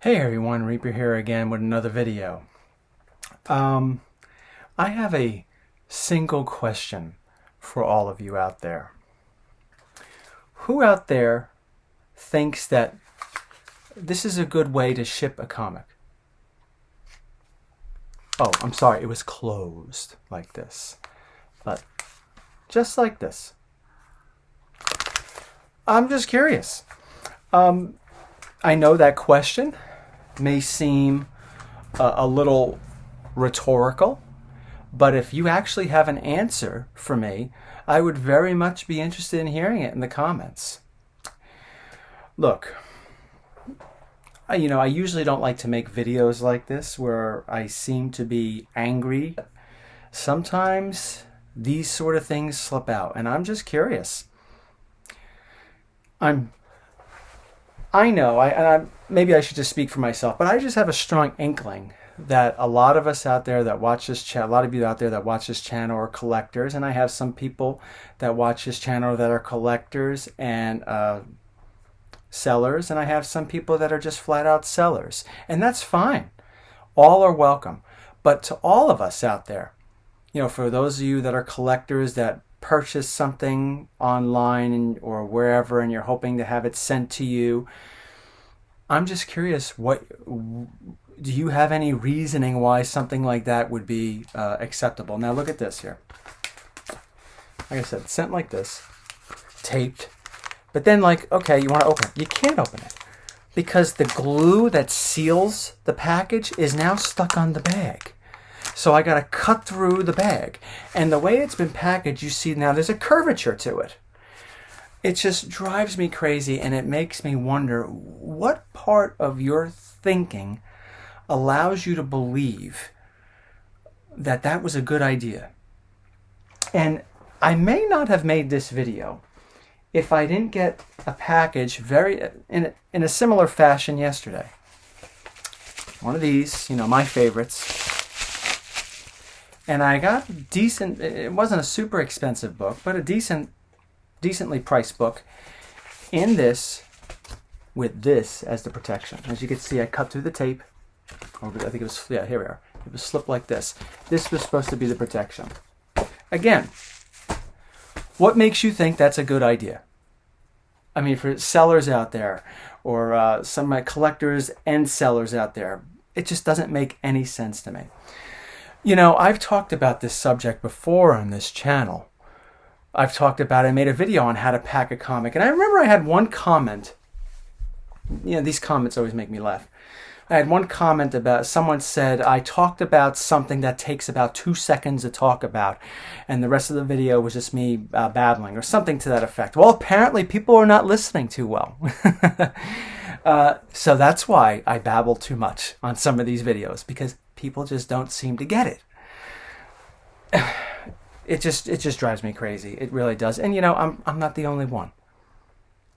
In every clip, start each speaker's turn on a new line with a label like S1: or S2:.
S1: Hey everyone, Reaper here again with another video. I have a single question for all of you out there. Who out there thinks that this is a good way to ship a comic? Oh, I'm sorry, it was closed like this, but just like this. I'm just curious. I know that question may seem a little rhetorical, but if you actually have an answer for me, I would very much be interested in hearing it in the comments. Look, I usually don't like to make videos like this where I seem to be angry. Sometimes these sort of things slip out, and I'm just curious. I know, maybe I should just speak for myself, but I just have a strong inkling that a lot of us out there that watch this channel, a lot of you out there that watch this channel are collectors, and I have some people that watch this channel that are collectors and sellers, and I have some people that are just flat out sellers, and that's fine. All are welcome. But to all of us out there, for those of you that are collectors that purchase something online or wherever and you're hoping to have it sent to you, I'm just curious, do you have any reasoning why something like that would be acceptable? Now look at this here. Like I said, sent like this, taped, but then okay, you want to open it. You can't open it because the glue that seals the package is now stuck on the bag. So I got to cut through the bag. And the way it's been packaged, you see now there's a curvature to it. It just drives me crazy, and it makes me wonder what part of your thinking allows you to believe that that was a good idea. And I may not have made this video if I didn't get a package in a similar fashion yesterday. One of these, my favorites. And I got a decent, it wasn't a super expensive book, but a decently priced book in this, with this as the protection. As you can see, I cut through the tape. I think it was, yeah, here we are. It was slipped like this. This was supposed to be the protection. Again, what makes you think that's a good idea? I mean, for sellers out there, or some of my collectors and sellers out there, it just doesn't make any sense to me. I've talked about this subject before on this channel. I made a video on how to pack a comic. And I remember I had one comment. These comments always make me laugh. I had one comment about, someone said, I talked about something that takes about 2 seconds to talk about, and the rest of the video was just me babbling, or something to that effect. Well, apparently people are not listening too well. So that's why I babble too much on some of these videos, because people just don't seem to get it. It just drives me crazy. It really does. And I'm not the only one.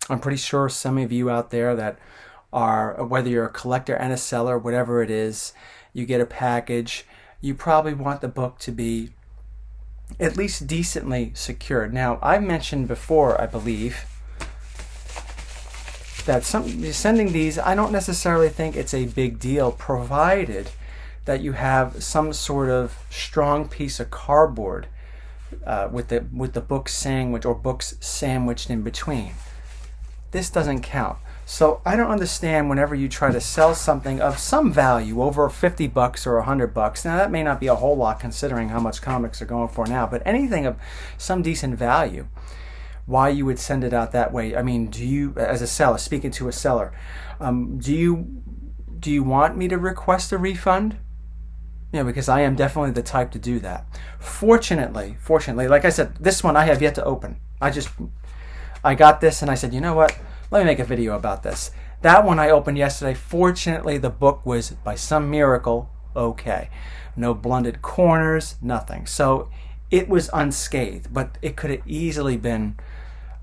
S1: I'm pretty sure some of you out there that are, whether you're a collector and a seller, whatever it is, you get a package, you probably want the book to be at least decently secured. Now, I've mentioned before, I believe, that sending these, I don't necessarily think it's a big deal, provided that you have some sort of strong piece of cardboard with the book sandwich, or books sandwiched in between. This doesn't count. So I don't understand whenever you try to sell something of some value, over $50 or $100. Now that may not be a whole lot considering how much comics are going for now, but anything of some decent value, why you would send it out that way? I mean, do you, as a seller, speaking to a seller, do you want me to request a refund? Because I am definitely the type to do that. Fortunately, like I said, this one I have yet to open. I got this and I said, you know what? Let me make a video about this. That one I opened yesterday. Fortunately, the book was, by some miracle, okay. No blunted corners, nothing. So it was unscathed, but it could have easily been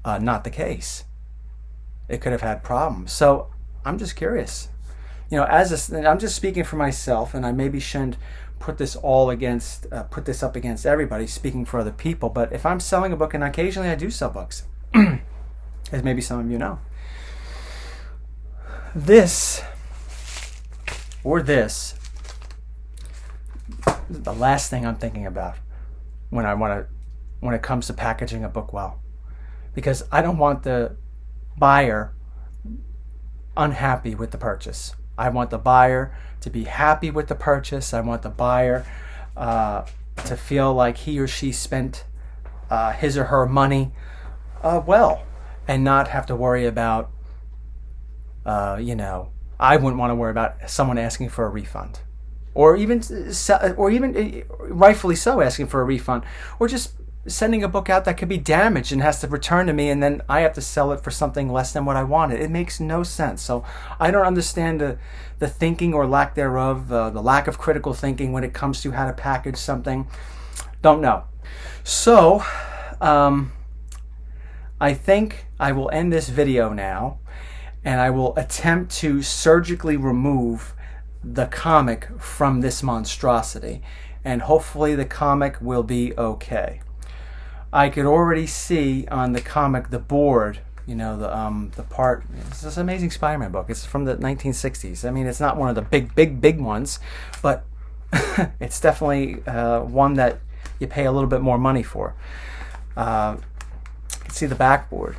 S1: not the case. It could have had problems. So I'm just curious. I'm just speaking for myself, and I maybe shouldn't put this up against everybody, speaking for other people. But if I'm selling a book, and occasionally I do sell books, as maybe some of you know, this or this, the last thing I'm thinking about when it comes to packaging a book well, because I don't want the buyer unhappy with the purchase. I want the buyer to be happy with the purchase. I want the buyer to feel like he or she spent his or her money well, and not have to worry about, I wouldn't want to worry about someone asking for a refund, or even rightfully so asking for a refund, or just sending a book out that could be damaged and has to return to me, and then I have to sell it for something less than what I wanted. It makes no sense. So I don't understand the thinking or lack thereof, the lack of critical thinking when it comes to how to package something. Don't know. So I think I will end this video now, and I will attempt to surgically remove the comic from this monstrosity, and hopefully the comic will be okay. I could already see on the comic the board, the part. This is an Amazing Spider-Man book. It's from the 1960s. I mean, it's not one of the big ones, but it's definitely one that you pay a little bit more money for. You can see the backboard.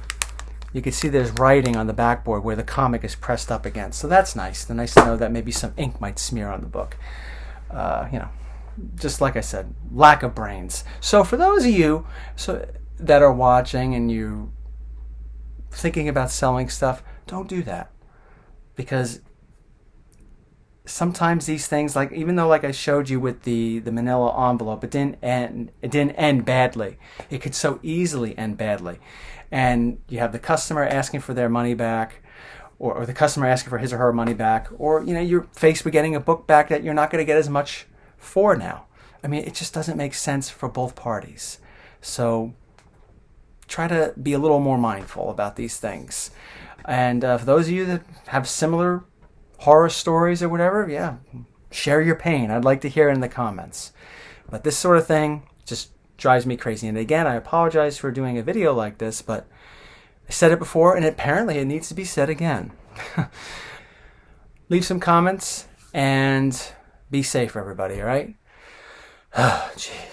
S1: You can see there's writing on the backboard where the comic is pressed up against. So that's nice. It's nice to know that maybe some ink might smear on the book. Just like I said, lack of brains. So for those of you that are watching and you thinking about selling stuff, don't do that. Because sometimes these things, like even though like I showed you with the manila envelope, it didn't end badly. It could so easily end badly. And you have the customer asking for their money back, or the customer asking for his or her money back, or you're faced with getting a book back that you're not going to get as much for now. I mean, it just doesn't make sense for both parties. So try to be a little more mindful about these things. And for those of you that have similar horror stories or whatever, yeah, share your pain. I'd like to hear it in the comments. But this sort of thing just drives me crazy. And again, I apologize for doing a video like this, but I said it before, and apparently it needs to be said again. Leave some comments, and be safe, everybody, all right? Oh, jeez.